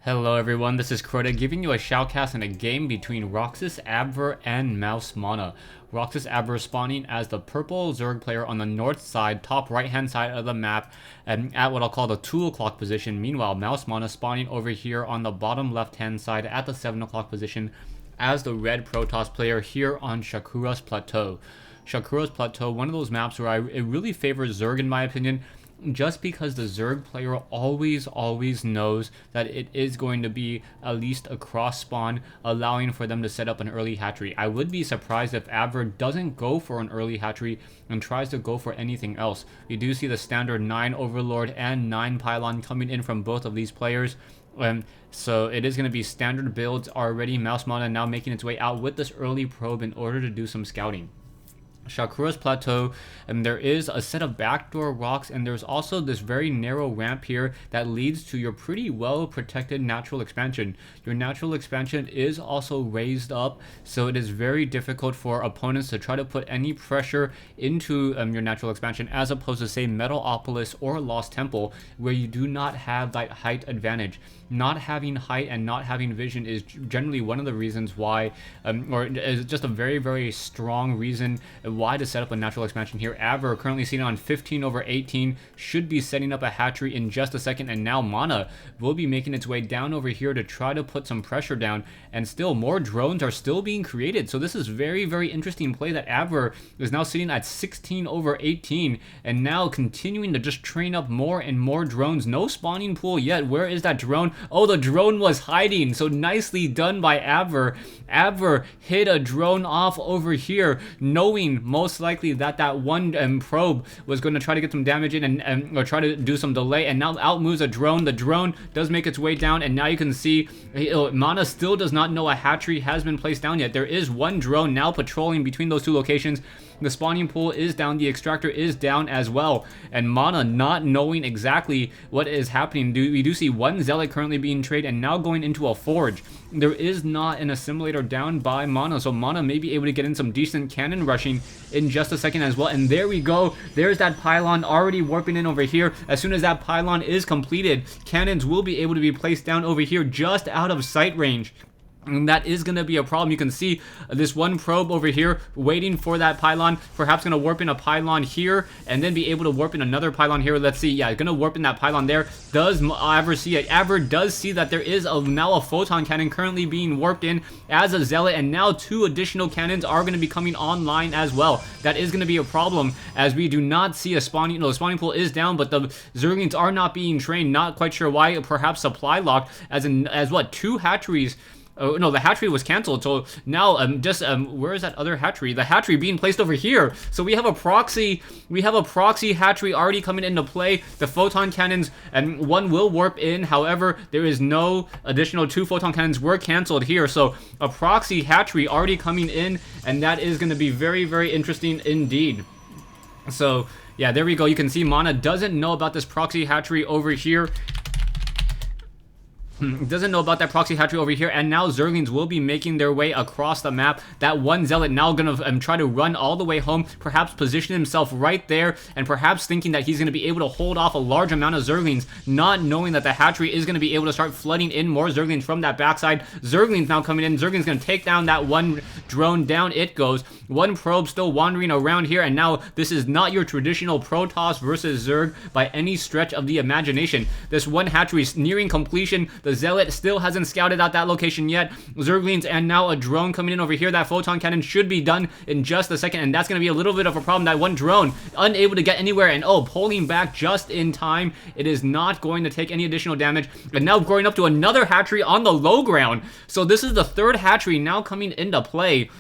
Hello everyone, this is Crota giving you a shoutcast in a game between Roxas, Abver, and Mouse Mana. Roxas Abver spawning as the purple Zerg player on the north side, top right hand side of the map, at what I'll call the 2 o'clock position. Meanwhile, Mouse Mana spawning over here on the bottom left hand side at the 7 o'clock position as the red Protoss player here on Shakuras Plateau. Shakuras Plateau, one of those maps where it really favors Zerg in my opinion, just because the Zerg player always knows that it is going to be at least a cross spawn, allowing for them to set up an early hatchery. I would be surprised if Abver doesn't go for an early hatchery and tries to go for anything else. We do see the standard 9 Overlord and 9 Pylon coming in from both of these players. So it is going to be standard builds already. Mouse Mana now making its way out with this early probe in order to do some scouting. Shakuras Plateau, and there is a set of backdoor rocks, and there's also this very narrow ramp here that leads to your pretty well protected natural expansion. Your natural expansion is also raised up, so it is very difficult for opponents to try to put any pressure into your natural expansion, as opposed to say Metalopolis or Lost Temple, where you do not have that height advantage. Not having height and not having vision is generally one of the reasons why, or is just a very strong reason why to set up a natural expansion here. Abver currently sitting on 15/18, should be setting up a hatchery in just a second, and now Mana will be making its way down over here to try to put some pressure down, and still more drones are still being created. So this is very interesting play that Abver is now sitting at 16/18 and now continuing to just train up more and more drones. No spawning pool yet. Where is that drone? Oh, the drone was hiding, so nicely done by Abver. Abver hit a drone off over here, knowing most likely that that one probe was going to try to get some damage in and or try to do some delay, and now out moves a drone. The drone does make its way down, and now you can see Mana still does not know a hatchery has been placed down yet. There is one drone now patrolling between those two locations. The spawning pool is down, the extractor is down as well, and Mana not knowing exactly what is happening. We do see one zealot currently being traded and now going into a forge. There is not an assimilator down by Mana, so Mana may be able to get in some decent cannon rushing in just a second as well. And there we go, there's that pylon already warping in over here. As soon as that pylon is completed, cannons will be able to be placed down over here just out of sight range. And that is going to be a problem. You can see this one probe over here waiting for that pylon, perhaps going to warp in a pylon here and then be able to warp in another pylon here. Let's see. Yeah, going to warp in that pylon there. Does Abver see it? Abver does see that there is now a photon cannon currently being warped in as a zealot, and now 2 additional cannons are going to be coming online as well. That is going to be a problem, as we do not see a spawning. The spawning pool is down, but the Zerglings are not being trained. Not quite sure why. Perhaps supply locked, as what, 2 hatcheries. Oh no, the hatchery was canceled. So now where is that other hatchery? The hatchery being placed over here. So we have a proxy hatchery already coming into play. The photon cannons, and one will warp in. However, there is no additional 2 photon cannons were canceled here. So a proxy hatchery already coming in, and that is going to be very interesting indeed. So yeah, there we go. You can see Mana doesn't know about this proxy hatchery over here. Doesn't know about that proxy hatchery over here, and now Zerglings will be making their way across the map. That one zealot now gonna try to run all the way home, perhaps position himself right there, and perhaps thinking that he's gonna be able to hold off a large amount of Zerglings, not knowing that the hatchery is gonna be able to start flooding in more Zerglings from that backside. Zerglings now coming in. Zerglings gonna take down that one drone. Down it goes. One probe still wandering around here, and now this is not your traditional Protoss versus Zerg by any stretch of the imagination. This one hatchery is nearing completion. The zealot still hasn't scouted out that location yet. Zerglings, and now a drone coming in over here. That photon cannon should be done in just a second, and that's going to be a little bit of a problem. That one drone unable to get anywhere, and pulling back just in time. It is not going to take any additional damage, and now growing up to another hatchery on the low ground. So this is the 3rd hatchery now coming into play.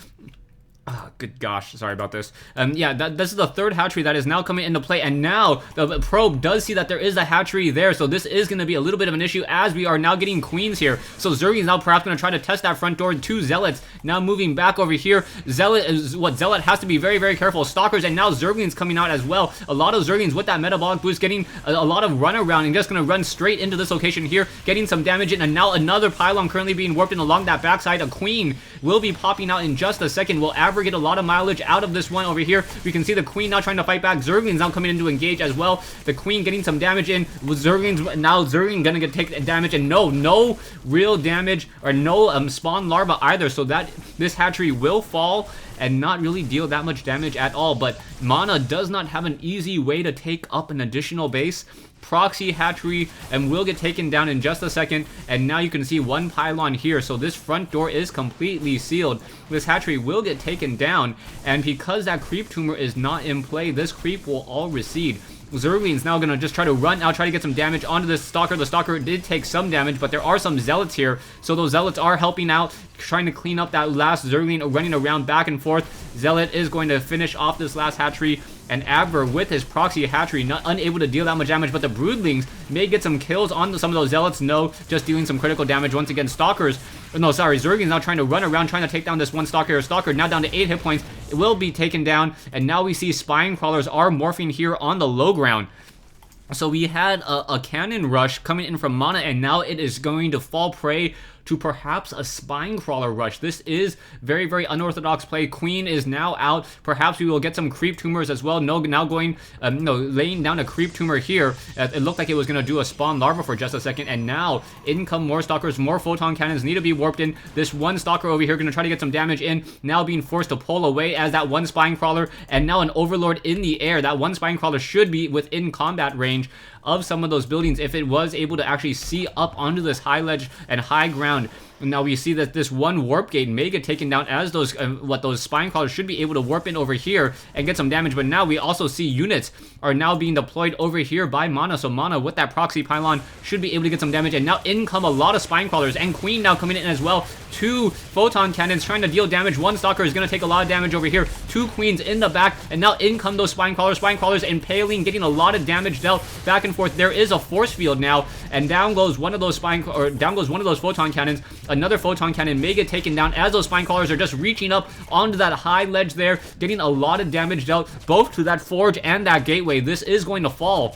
Oh, good gosh, sorry about this. Yeah, this is the 3rd hatchery that is now coming into play, and now the probe does see that there is a hatchery there, so this is going to be a little bit of an issue as we are now getting queens here. So Zerg is now perhaps going to try to test that front door. 2 zealots now moving back over here. Zealot has to be very careful. Stalkers, and now Zerglings coming out as well. A lot of Zerglings with that metabolic boost getting a lot of run around and just going to run straight into this location here, getting some damage in, and now another pylon currently being warped in along that backside. A queen will be popping out in just a second. Will Abver Abver get a lot of mileage out of this one over here. We can see the Queen now trying to fight back. Zerglings now coming in to engage as well. The Queen getting some damage in. Zerglings now, Zergling gonna take damage, and no real damage or no spawn larva either. So that this hatchery will fall and not really deal that much damage at all. But Mana does not have an easy way to take up an additional base. Proxy hatchery and will get taken down in just a second, and now you can see one pylon here, so this front door is completely sealed. This hatchery will get taken down, and because that creep tumor is not in play, this creep will all recede. Zergling's now gonna just try to run out, try to get some damage onto this Stalker. The Stalker did take some damage, but there are some Zealots here, so those Zealots are helping out, trying to clean up that last Zergling running around back and forth. Zealot is going to finish off this last hatchery, and Abver with his Proxy hatchery unable to deal that much damage, but the Broodlings may get some kills on some of those Zealots. No, just dealing some critical damage once again. Stalkers, no, sorry, Zergling's now trying to run around, trying to take down this one Stalker. Stalker now down to 8 hit points. It will be taken down, and now we see Spine Crawlers are morphing here on the low ground. So we had a cannon rush coming in from Mana, and now it is going to fall prey to perhaps a Spine Crawler rush. This is very, very unorthodox play. Queen is now out. Perhaps we will get some creep tumors as well. No, now going, laying down a creep tumor here. It looked like it was going to do a spawn larva for just a second, and now in come more Stalkers. More photon cannons need to be warped in. This one Stalker over here going to try to get some damage in. Now being forced to pull away as that one Spine Crawler, and now an Overlord in the air. That one Spine Crawler should be within combat range of some of those buildings if it was able to actually see up onto this high ledge and high ground. Now we see that this one warp gate may get taken down, as those those Spine Crawlers should be able to warp in over here and get some damage. But now we also see units are now being deployed over here by Mana. So Mana with that Proxy pylon should be able to get some damage. And now in come a lot of Spine Crawlers, and Queen now coming in as well. 2 photon cannons trying to deal damage. One Stalker is going to take a lot of damage over here. 2 Queens in the back, and now in come those Spine Crawlers. Spine Crawlers impaling, getting a lot of damage dealt back and forth. There is a force field now, and down goes one of those photon cannons. Another photon cannon may get taken down as those Spine Crawlers are just reaching up onto that high ledge there, getting a lot of damage dealt both to that forge and that gateway. This is going to fall.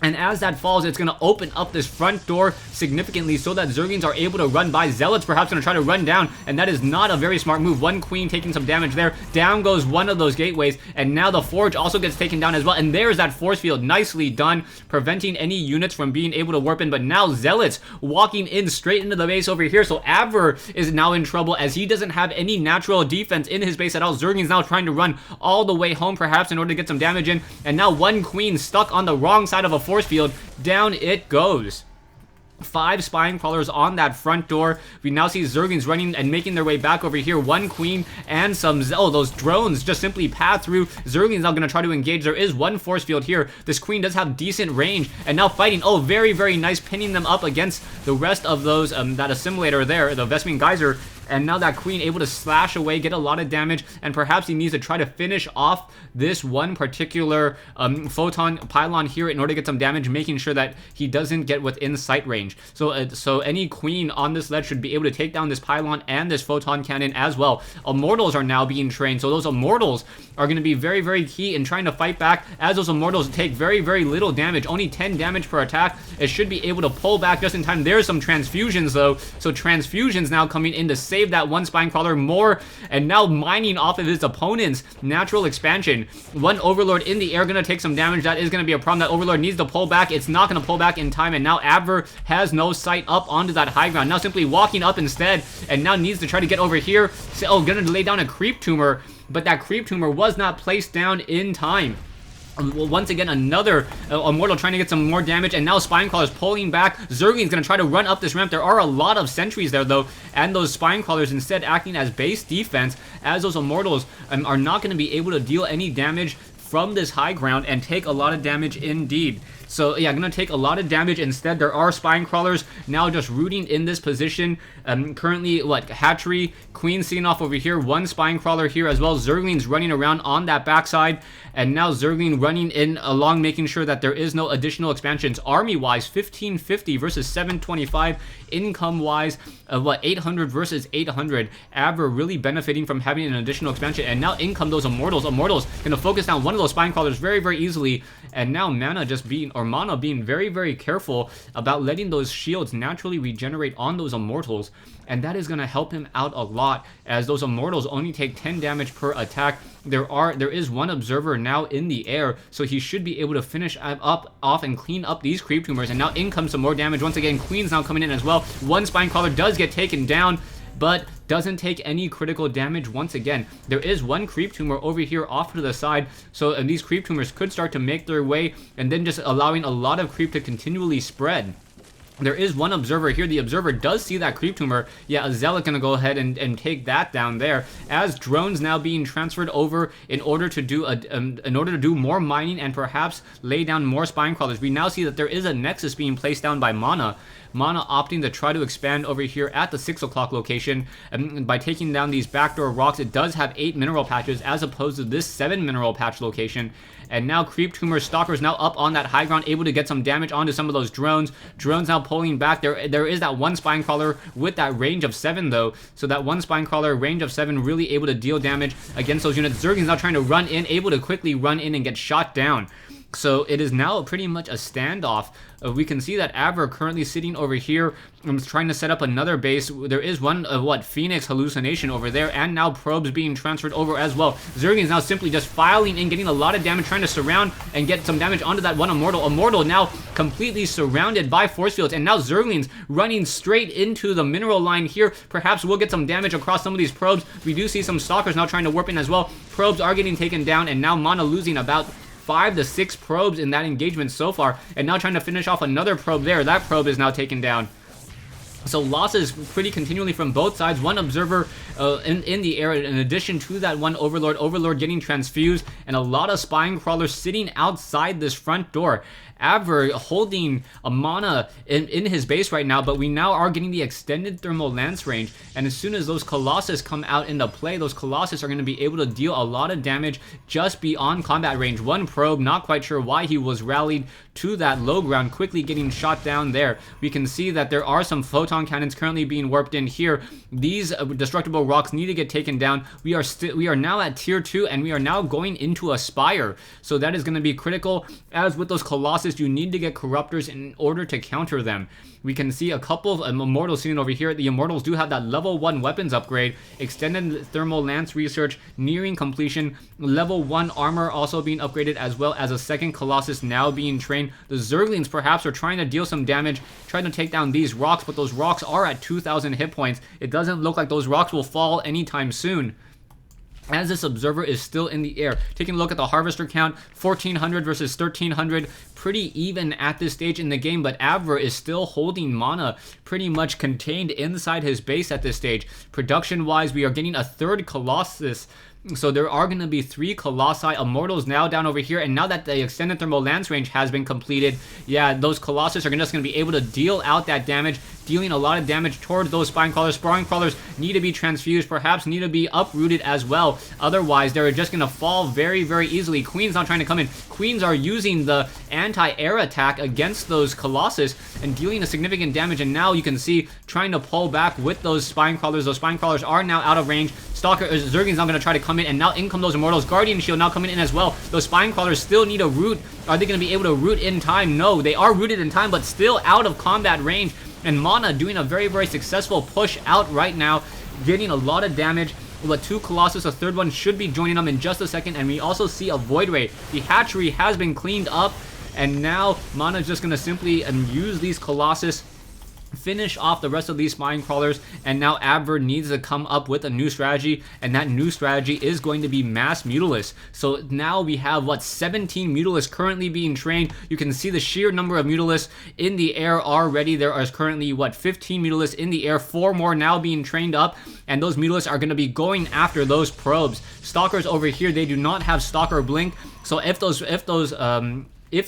And as that falls, it's going to open up this front door significantly so that Zerglings are able to run by. Zealots perhaps going to try to run down, and that is not a very smart move. One Queen taking some damage there. Down goes one of those gateways, and now the forge also gets taken down as well. And there's that force field. Nicely done, preventing any units from being able to warp in. But now Zealots walking in straight into the base over here. So Abver is now in trouble as he doesn't have any natural defense in his base at all. Zerglings now trying to run all the way home perhaps in order to get some damage in. And now one Queen stuck on the wrong side of a force field. Down it goes. 5 Spine Crawlers on that front door. We now see Zerglings running and making their way back over here. One Queen and some those drones just simply path through. Zerglings now going to try to engage. There is one force field here. This Queen does have decent range, and now fighting. Oh, very, very nice, pinning them up against the rest of those that assimilator there, the Vespene Geyser. And now that Queen able to slash away, get a lot of damage, and perhaps he needs to try to finish off this one particular photon pylon here in order to get some damage, making sure that he doesn't get within sight range. So any Queen on this ledge should be able to take down this pylon and this photon cannon as well. Immortals are now being trained, so those Immortals are going to be very, very key in trying to fight back, as those Immortals take very, very little damage, only 10 damage per attack. It should be able to pull back just in time. There's some transfusions though, so transfusions now coming in to save that one Spine Crawler more, and now mining off of his opponent's natural expansion. One Overlord in the air going to take some damage. That is going to be a problem. That Overlord needs to pull back. It's not going to pull back in time, and now Abver has no sight up onto that high ground. Now simply walking up instead, and now needs to try to get over here. So, going to lay down a creep tumor, but that creep tumor was not placed down in time. Well, once again, another Immortal trying to get some more damage, and now Spine Crawlers pulling back. Zergling's going to try to run up this ramp. There are a lot of sentries there, though, and those Spine Crawlers instead acting as base defense, as those Immortals are not going to be able to deal any damage from this high ground and take a lot of damage indeed. So yeah, gonna take a lot of damage instead. There are Spine Crawlers now just rooting in this position. Currently, hatchery, Queen sitting off over here, one Spine Crawler here as well. Zergling's running around on that backside, and now Zergling running in along, making sure that there is no additional expansions. Army-wise, 1550 versus 725. Income-wise, 800 versus 800. Abver really benefiting from having an additional expansion, and now in come those Immortals. Immortals gonna focus down one of those Spine Crawlers very, very easily, and now Mana just being, or or Mana being very, very careful about letting those shields naturally regenerate on those Immortals, and that is going to help him out a lot, as those Immortals only take 10 damage per attack. There is one Observer now in the air, so he should be able to finish off and clean up these Creep Tumors, and now in comes some more damage. Once again, Queen's now coming in as well. One Spinecrawler does get taken down, but doesn't take any critical damage once again. There is one Creep Tumor over here off to the side, so these Creep Tumors could start to make their way, and then just allowing a lot of creep to continually spread. There is one Observer here. The Observer does see that Creep Tumor. Yeah, a Zealot gonna go ahead and take that down there, as drones now being transferred over in order to do more mining and perhaps lay down more Spinecrawlers. We now see that there is a Nexus being placed down by Mana. Mana opting to try to expand over here at the 6 o'clock location. By taking down these backdoor rocks, it does have 8 mineral patches as opposed to this 7 mineral patch location. And now Creep Tumor Stalkers now up on that high ground, able to get some damage onto some of those drones. Drones now pulling back. There is that one Spinecrawler with that range of 7 though. So that one Spinecrawler, range of 7, really able to deal damage against those units. Zerg is now trying to run in, able to quickly run in and get shot down. So it is now pretty much a standoff. We can see that Abver currently sitting over here, trying to set up another base. There is one Phoenix hallucination over there, and now probes being transferred over as well. Zerg is now simply just filing in, getting a lot of damage, trying to surround and get some damage onto that one Immortal. Immortal now completely surrounded by force fields, and now Zerglings running straight into the mineral line here. Perhaps we'll get some damage across some of these probes. We do see some Stalkers now trying to warp in as well. Probes are getting taken down, and now Mana losing about 5 to 6 probes in that engagement so far, and now trying to finish off another probe there. That probe is now taken down. So losses pretty continually from both sides. One Observer in the air, in addition to that one Overlord. Overlord getting transfused, and a lot of Spinecrawlers sitting outside this front door. Abver holding a Mana in his base right now, but we now are getting the extended thermal lance range, and as soon as those Colossus come out into play, those Colossus are going to be able to deal a lot of damage just beyond combat range. One probe, not quite sure why he was rallied to that low ground, quickly getting shot down there. We can see that there are some photon cannons currently being warped in here. These destructible rocks need to get taken down. We are now at tier 2, and we are now going into a Spire, so that is going to be critical. As with those Colossus, you need to get Corruptors in order to counter them. We can see a couple of Immortals sitting over here. The Immortals do have that level 1 weapons upgrade, extended thermal lance research nearing completion, level 1 armor also being upgraded, as well as a second Colossus now being trained. The Zerglings perhaps are trying to deal some damage, trying to take down these rocks, but those rocks are at 2,000 hit points. It doesn't look like those rocks will fall anytime soon, as this Observer is still in the air. Taking a look at the Harvester count, 1,400 versus 1,300, pretty even at this stage in the game, but Abver is still holding Mana pretty much contained inside his base at this stage. Production-wise, we are getting a third Colossus, so there are going to be 3 Colossi. Immortals now down over here, and now that the extended thermal lance range has been completed, yeah, those Colossus are just going to be able to deal out that damage, dealing a lot of damage towards those Spinecrawlers. Spinecrawlers need to be transfused, perhaps need to be uprooted as well. Otherwise, they're just going to fall very, very easily. Queen's not trying to come in. Queens are using the anti-air attack against those Colossus and dealing a significant damage, and now you can see trying to pull back with those Spinecrawlers. Those Spinecrawlers are now out of range. Zergling's now going to try to come in, and now in come those Immortals. Guardian Shield now coming in as well. Those Spinecrawlers still need a root. Are they going to be able to root in time? No, they are rooted in time, but still out of combat range. And Mana doing a very, very successful push out right now, getting a lot of damage. But 2 Colossus, a third one should be joining them in just a second, and we also see a Void Ray. The hatchery has been cleaned up, and now Mana's just going to simply use these Colossus, finish off the rest of these Spinecrawlers, and now Abver needs to come up with a new strategy, and that new strategy is going to be mass Mutalisk. So now we have, 17 Mutalisks currently being trained. You can see the sheer number of Mutalisks in the air already. There are currently, 15 Mutalisks in the air, 4 more now being trained up, and those Mutalisks are going to be going after those probes. Stalkers over here, they do not have Stalker Blink, so if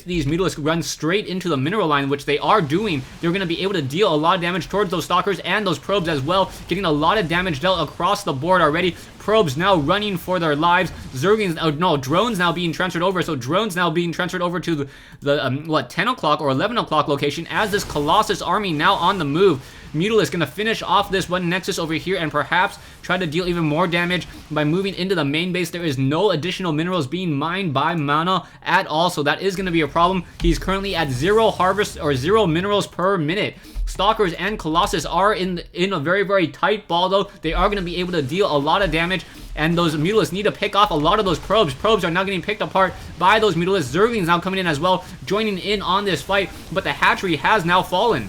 these Mutalisks run straight into the mineral line, which they are doing, they're going to be able to deal a lot of damage towards those Stalkers and those probes as well, getting a lot of damage dealt across the board already. probes now running for their lives. Zerglings, oh no, drones now being transferred over. So drones now being transferred over to the 10 o'clock or 11 o'clock location as this Colossus army now on the move. Mutalisk gonna finish off this one Nexus over here and perhaps try to deal even more damage by moving into the main base. There is no additional minerals being mined by Mana at all, so that is gonna be a problem. He's currently at 0 harvest or 0 minerals per minute. Stalkers and Colossus are in a very, very tight ball though. They are going to be able to deal a lot of damage, and those Mutalisks need to pick off a lot of those probes. Probes are now getting picked apart by those Mutalisks. Zerglings now coming in as well, joining in on this fight, but the hatchery has now fallen.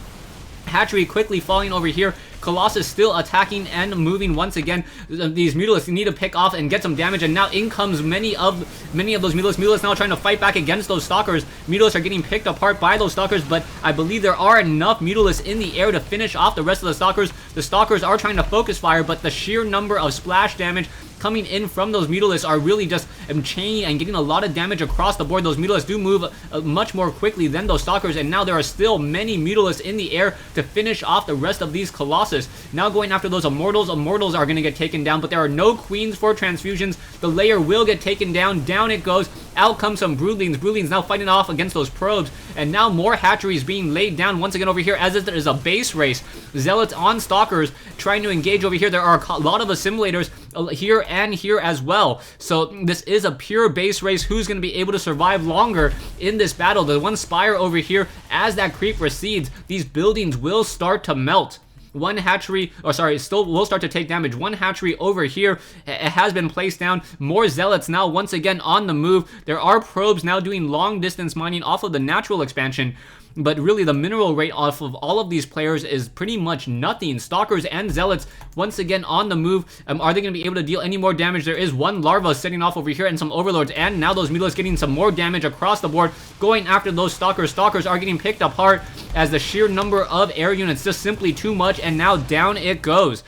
Hatchery quickly falling over here. Colossus still attacking and moving once again. These Mutalisks need to pick off and get some damage, and now in comes many of those Mutalisks. Mutalisks now trying to fight back against those Stalkers. Mutalisks are getting picked apart by those Stalkers, but I believe there are enough Mutalisks in the air to finish off the rest of the Stalkers. The Stalkers are trying to focus fire, but the sheer number of splash damage coming in from those Mutalisks are really just chaining and getting a lot of damage across the board. Those Mutalisks do move much more quickly than those Stalkers, and now there are still many Mutalisks in the air to finish off the rest of these Colossus. Now going after those Immortals. Immortals are going to get taken down, but there are no Queens for transfusions. The layer will get taken down. Down it goes. Out comes some Broodlings. Broodlings now fighting off against those probes, and now more hatcheries being laid down once again over here as there is a base race. Zealots on Stalkers trying to engage over here. There are a lot of assimilators here and here as well. So this is a pure base race. Who's going to be able to survive longer in this battle? The one Spire over here, as that creep recedes, these buildings will start to melt. One hatchery, or sorry, still will start to take damage. One hatchery over here has been placed down. More Zealots now once again on the move. There are probes now doing long distance mining off of the natural expansion, but really the mineral rate off of all of these players is pretty much nothing. Stalkers and Zealots once again on the move. Are they going to be able to deal any more damage? There is one larva setting off over here and some Overlords, and now those Mutalisks getting some more damage across the board, going after those Stalkers. Stalkers are getting picked apart as the sheer number of air units just simply too much, and now down it goes.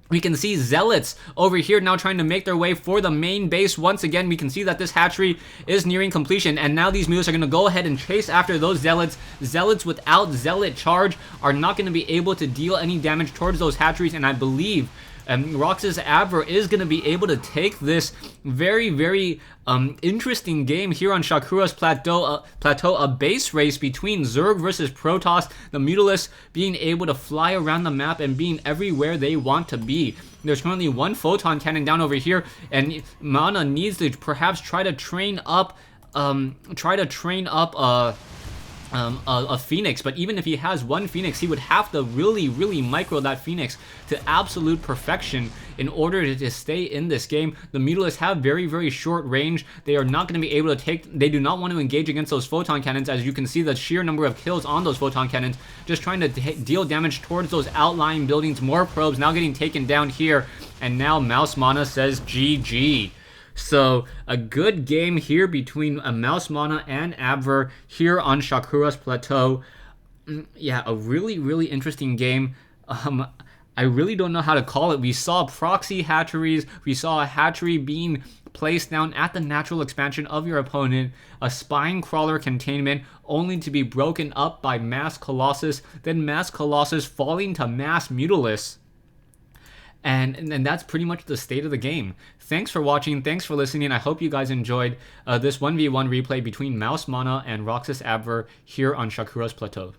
We can see Zealots over here now trying to make their way for the main base. Once again, we can see that this hatchery is nearing completion, and now these Mutalisks are going to go ahead and chase after those Zealots. Zealots without Zealot charge are not going to be able to deal any damage towards those hatcheries, and I believe Roxas Abver is going to be able to take this very, very interesting game here on Shakuras Plateau, a base race between Zerg versus Protoss. The Mutalisks being able to fly around the map and being everywhere they want to be. There's currently one photon cannon down over here, and Mana needs to perhaps try to train up a Phoenix, but even if he has one Phoenix, he would have to really micro that Phoenix to absolute perfection in order to stay in this game. The Mutalisks have very short range. They are not going to be able to they do not want to engage against those photon cannons. As you can see, the sheer number of kills on those photon cannons, just trying to deal damage towards those outlying buildings. More probes now getting taken down here, and now Mouse Mana says GG. So a good game here between Mouse Mana and Abver here on Shakuras Plateau. Yeah, a really interesting game. I really don't know how to call it. We saw proxy hatcheries. We saw a hatchery being placed down at the natural expansion of your opponent, a spine crawler containment, only to be broken up by mass Colossus, then mass Colossus falling to mass Mutalisks. And that's pretty much the state of the game. Thanks for watching. Thanks for listening. I hope you guys enjoyed this 1v1 replay between Mouse Mana and Roxas Abver here on Shakuras Plateau.